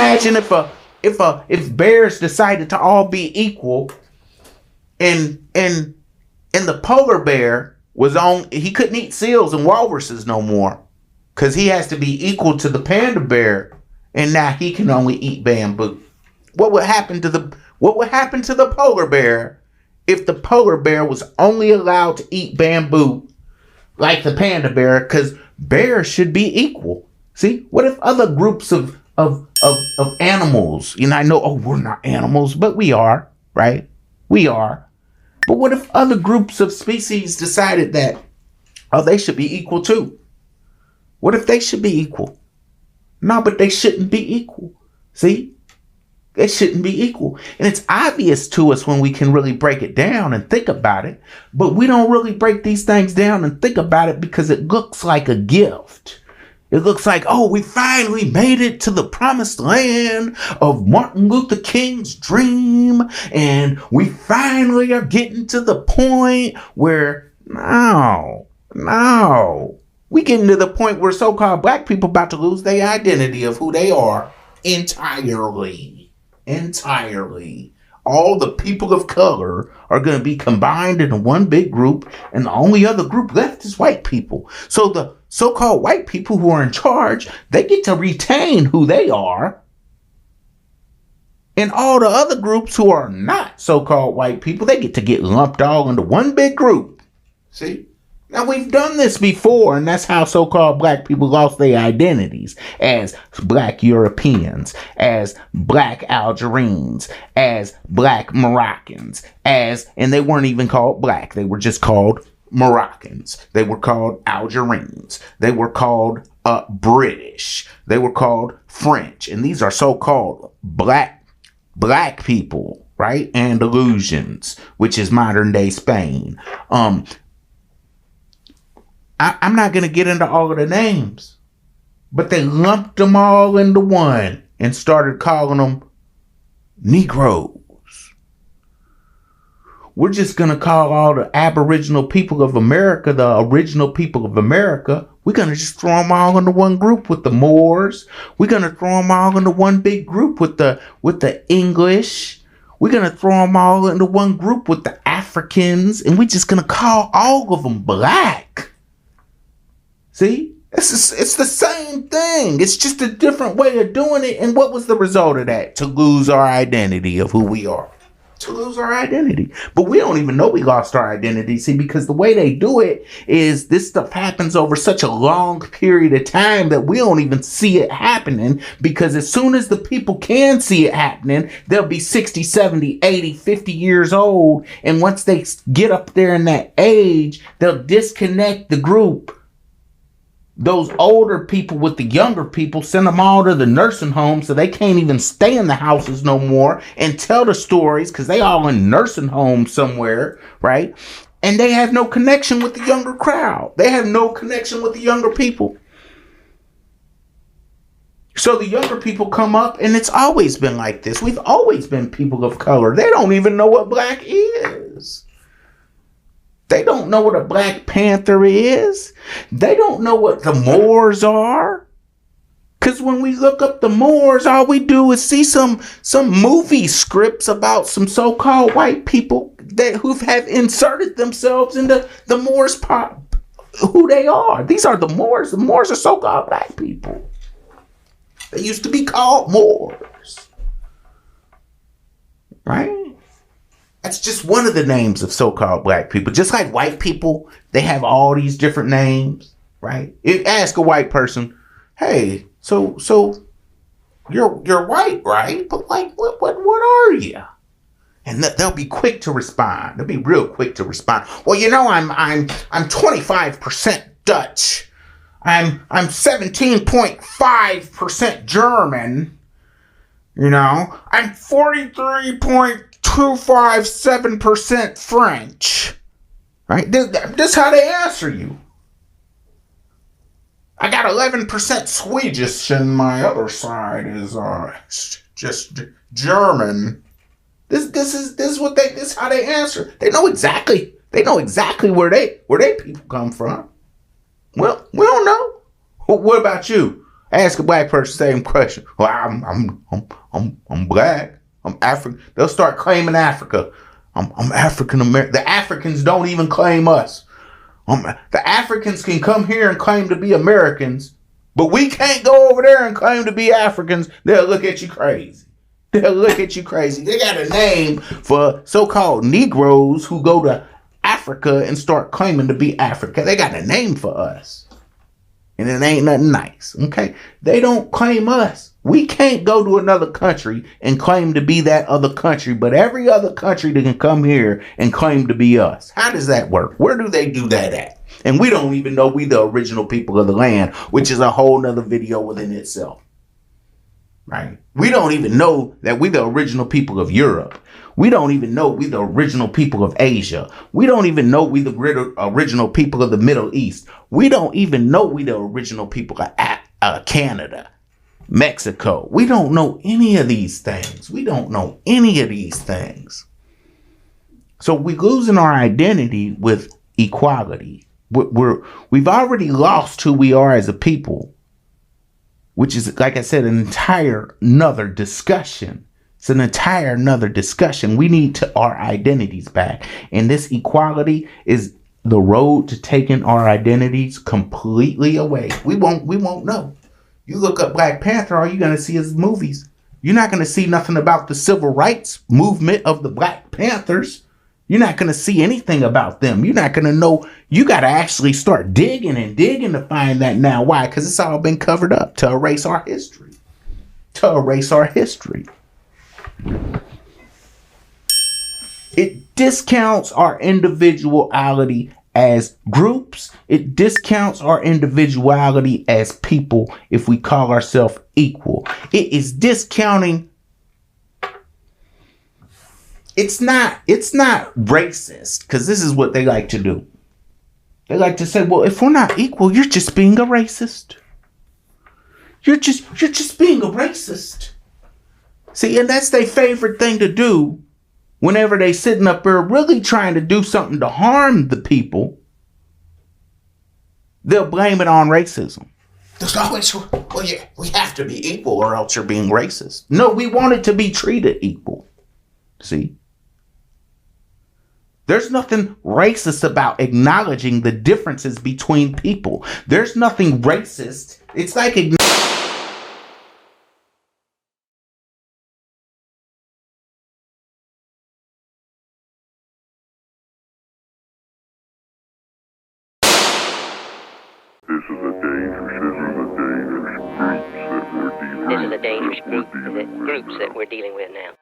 imagine if bears decided to all be equal, and the polar bear he couldn't eat seals and walruses no more, because he has to be equal to the panda bear, and now he can only eat bamboo. What would happen to the polar bear if the polar bear was only allowed to eat bamboo like the panda bear? Because bears should be equal. See, what if other groups of animals, I know, we're not animals, but we are, right? We are. But what if other groups of species decided that, they should be equal too? What if they should be equal? No, but they shouldn't be equal. See? They shouldn't be equal. And it's obvious to us when we can really break it down and think about it. But we don't really break these things down and think about it because it looks like a gift. It looks like, we finally made it to the promised land of Martin Luther King's dream. And we finally are getting to the point where, no. We getting to the point where so-called black people about to lose their identity of who they are entirely. All the people of color are going to be combined into one big group, and the only other group left is white people. So the so-called white people who are in charge, they get to retain who they are. And all the other groups who are not so-called white people, they get lumped all into one big group. See? Now, we've done this before, and that's how so-called black people lost their identities as black Europeans, as black Algerians, as black Moroccans, and they weren't even called black. They were just called Moroccans. They were called Algerians. They were called British. They were called French. And these are so-called black people, right? Andalusians, which is modern-day Spain. I'm not going to get into all of the names, but they lumped them all into one and started calling them Negroes. We're just going to call all the Aboriginal people of America the original people of America. We're going to just throw them all into one group with the Moors. We're going to throw them all into one big group with the English. We're going to throw them all into one group with the Africans, and we're just going to call all of them black. See, it's the same thing. It's just a different way of doing it. And what was the result of that? To lose our identity of who we are. To lose our identity. But we don't even know we lost our identity. See, because the way they do it is this stuff happens over such a long period of time that we don't even see it happening. Because as soon as the people can see it happening, they'll be 60, 70, 80, 50 years old. And once they get up there in that age, they'll disconnect the group. Those older people with the younger people, send them all to the nursing home so they can't even stay in the houses no more and tell the stories because they all in nursing homes somewhere, right? And they have no connection with the younger crowd. They have no connection with the younger people. So the younger people come up, and it's always been like this. We've always been people of color. They don't even know what black is. They don't know what a Black Panther is. They don't know what the Moors are. Because when we look up the Moors, all we do is see some movie scripts about some so-called white people who have inserted themselves into the Moors pop, who they are. These are the Moors. The Moors are so-called black people. They used to be called Moors. Right? That's just one of the names of so-called black people. Just like white people, they have all these different names, right? Ask a white person, hey, so you're white, right? But like, what are you? And they'll be quick to respond. They'll be real quick to respond. Well, I'm 25% Dutch. I'm 17.5% German. I'm 43.257% French. Right? That's how they answer you. I got 11% Swedish, and my other side is just German. This is how they answer. They know exactly where they people come from. Well, we don't know. What about you? Ask a black person the same question. Well, I'm black. I'm African. They'll start claiming Africa. I'm African American. The Africans don't even claim us. The Africans can come here and claim to be Americans, but we can't go over there and claim to be Africans. They'll look at you crazy. They'll look at you crazy. They got a name for so-called Negroes who go to Africa and start claiming to be Africa. They got a name for us. And it ain't nothing nice. Okay? They don't claim us. We can't go to another country and claim to be that other country, but every other country that can come here and claim to be us. How does that work? Where do they do that at? And we don't even know we the original people of the land, which is a whole nother video within itself. Right? We don't even know that we the original people of Europe. We don't even know we the original people of Asia. We don't even know we the original people of the Middle East. We don't even know we the original people of Canada, Mexico. We don't know any of these things. We don't know any of these things. So we're losing our identity with equality. We've already lost who we are as a people, which is, like I said, an entire another discussion. It's an entire another discussion. We need our identities back. And this equality is the road to taking our identities completely away. We won't know. You look up Black Panther, all you're going to see is movies. You're not going to see nothing about the civil rights movement of the Black Panthers. You're not going to see anything about them. You're not going to know. You got to actually start digging and digging to find that now. Why? Because it's all been covered up to erase our history. To erase our history. It discounts our individuality as groups. It discounts our individuality as people if we call ourselves equal. It is discounting. It's not racist, because this is what they like to do. They like to say, well, if we're not equal, you're just being a racist. You're just being a racist. See, and that's their favorite thing to do whenever they sitting up there really trying to do something to harm the people. They'll blame it on racism. There's always, well, yeah, we have to be equal or else you're being racist. No, we want it to be treated equal. See? There's nothing racist about acknowledging the differences between people. There's nothing racist. It's like This is a dangerous groups that we're dealing with now.